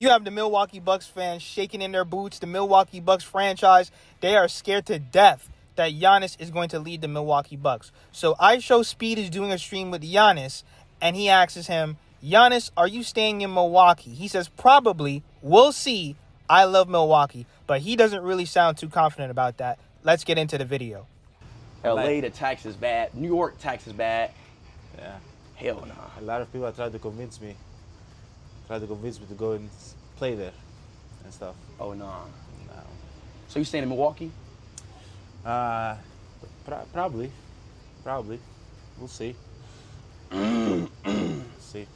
You have the Milwaukee Bucks fans shaking in their boots. The Milwaukee Bucks franchise, they are scared to death that Giannis is going to lead the Milwaukee Bucks. So IShowSpeed is doing a stream with Giannis, and he asks him, Giannis, are you staying in Milwaukee? He says, probably. We'll see. I love Milwaukee. But he doesn't really sound too confident about that. Let's get into the video. LA, the tax is bad. New York, tax is bad. Yeah. Hell no. A lot of people have tried to convince me. To go and play there and stuff. Oh, no. No. So you staying in Milwaukee? Probably. We'll see. See.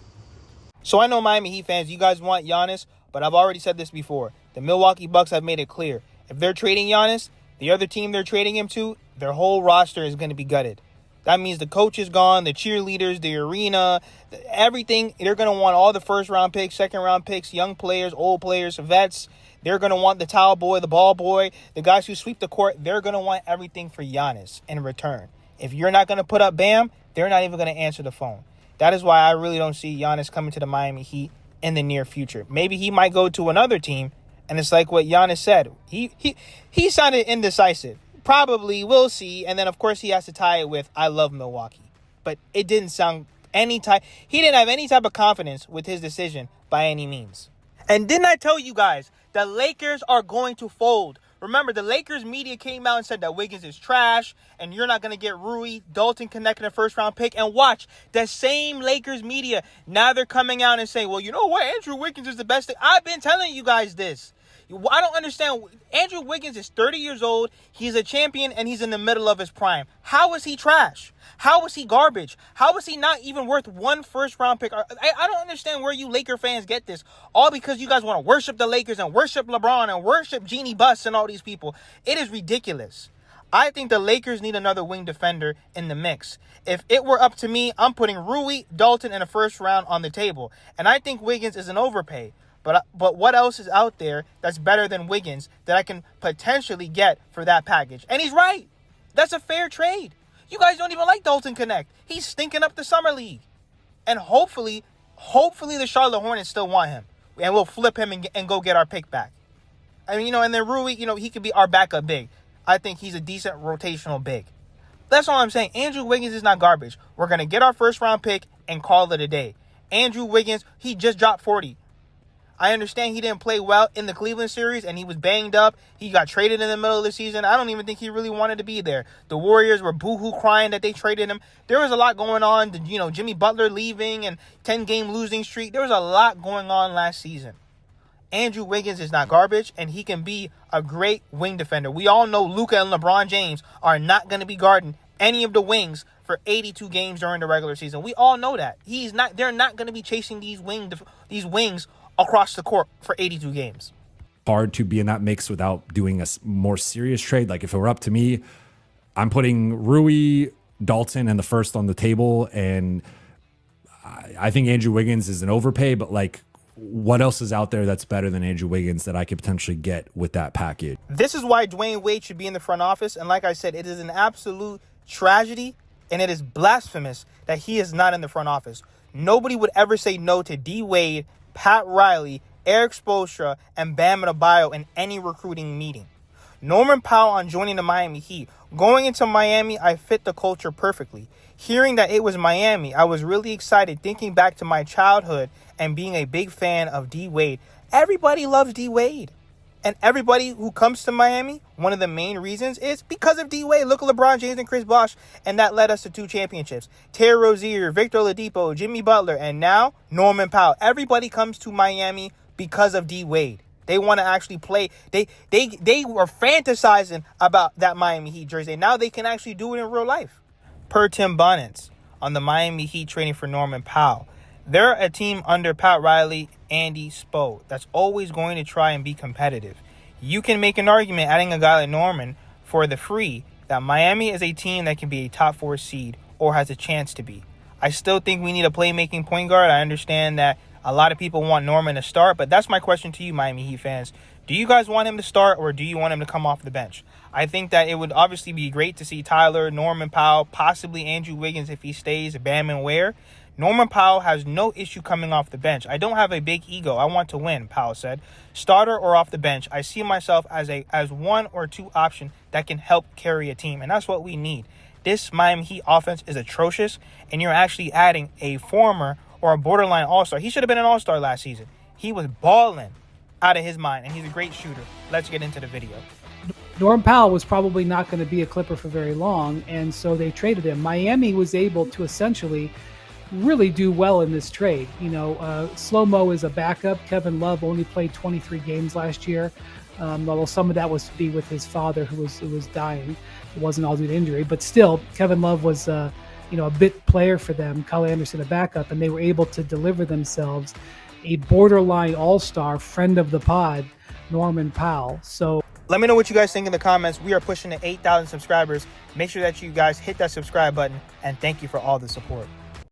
So I know Miami Heat fans, you guys want Giannis, but I've already said this before. The Milwaukee Bucks have made it clear. If they're trading Giannis, the other team they're trading him to, their whole roster is going to be gutted. That means the coach is gone, the cheerleaders, the arena, everything. They're going to want all the first-round picks, second-round picks, young players, old players, vets. They're going to want the towel boy, the ball boy, the guys who sweep the court. They're going to want everything for Giannis in return. If you're not going to put up Bam, they're not even going to answer the phone. That is why I really don't see Giannis coming to the Miami Heat in the near future. Maybe he might go to another team, and it's like what Giannis said. He sounded indecisive. Probably, we'll see. And then, of course, he has to tie it with, I love Milwaukee. But it didn't sound he didn't have any type of confidence with his decision by any means. And didn't I tell you guys, the Lakers are going to fold. Remember, the Lakers media came out and said that Wiggins is trash and you're not going to get Rui, Dalton connecting a first-round pick. And watch, the same Lakers media, now they're coming out and saying, well, you know what? Andrew Wiggins is the best thing. I've been telling you guys this. I don't understand. Andrew Wiggins is 30 years old. He's a champion, and he's in the middle of his prime. How is he trash? How is he garbage? How is he not even worth one first-round pick? I don't understand where you Laker fans get this. All because you guys want to worship the Lakers and worship LeBron and worship Jeannie Buss and all these people. It is ridiculous. I think the Lakers need another wing defender in the mix. If it were up to me, I'm putting Rui, Dalton, in the first round on the table. And I think Wiggins is an overpay. But what else is out there that's better than Wiggins that I can potentially get for that package? And he's right. That's a fair trade. You guys don't even like Dalton Connect. He's stinking up the summer league. And hopefully the Charlotte Hornets still want him. And we'll flip him and go get our pick back. I mean, and then Rui, he could be our backup big. I think he's a decent rotational big. That's all I'm saying. Andrew Wiggins is not garbage. We're going to get our first round pick and call it a day. Andrew Wiggins, he just dropped 40. I understand he didn't play well in the Cleveland series and he was banged up. He got traded in the middle of the season. I don't even think he really wanted to be there. The Warriors were boo-hoo crying that they traded him. There was a lot going on. Jimmy Butler leaving and 10-game losing streak. There was a lot going on last season. Andrew Wiggins is not garbage and he can be a great wing defender. We all know Luka and LeBron James are not going to be guarding any of the wings for 82 games during the regular season. We all know that. They're not going to be chasing these wings across the court for 82 games. Hard to be in that mix without doing a more serious trade. Like if it were up to me, I'm putting Rui, Dalton, and the first on the table. And I think Andrew Wiggins is an overpay, but like what else is out there that's better than Andrew Wiggins that I could potentially get with that package? This is why Dwayne Wade should be in the front office. And like I said, it is an absolute tragedy and it is blasphemous that he is not in the front office. Nobody would ever say no to D. Wade, Pat Riley, Eric Spoelstra, and Bam Adebayo in any recruiting meeting. Norman Powell on joining the Miami Heat. Going into Miami, I fit the culture perfectly. Hearing that it was Miami, I was really excited thinking back to my childhood and being a big fan of D. Wade. Everybody loves D. Wade. And everybody who comes to Miami, one of the main reasons is because of D. Wade. Look at LeBron James and Chris Bosh, and that led us to 2 championships. Terry Rozier, Victor Oladipo, Jimmy Butler, and now Norman Powell. Everybody comes to Miami because of D. Wade. They want to actually play. They were fantasizing about that Miami Heat jersey. Now they can actually do it in real life. Per Tim Bonnet on the Miami Heat trading for Norman Powell. They're a team under Pat Riley, Andy Spo that's always going to try and be competitive. You can make an argument adding a guy like Norman for the free that Miami is a team that can be a top 4 seed or has a chance to be. I still think we need a playmaking point guard. I understand that a lot of people want Norman to start, but that's my question to you, Miami Heat fans. Do you guys want him to start or do you want him to come off the bench? I think that it would obviously be great to see Tyler, Norman Powell, possibly Andrew Wiggins if he stays, Bam and Ware. Norman Powell has no issue coming off the bench. I don't have a big ego. I want to win, Powell said. Starter or off the bench, I see myself as one or two option that can help carry a team, and that's what we need. This Miami Heat offense is atrocious, and you're actually adding a former or a borderline all-star. He should have been an all-star last season. He was balling out of his mind, and he's a great shooter. Let's get into the video. Norm Powell was probably not going to be a Clipper for very long, and so they traded him. Miami was able to essentially really do well in this trade. You know, Slow-Mo is a backup. Kevin Love only played 23 games last year, although some of that was to be with his father who was dying. It wasn't all due to injury, but still, Kevin Love was a bit player for them. Kyle Anderson a backup, and they were able to deliver themselves a borderline all-star, friend of the pod, Norman Powell. So let me know what you guys think in the comments. We are pushing to 8,000 subscribers. Make sure that you guys hit that subscribe button, and thank you for all the support.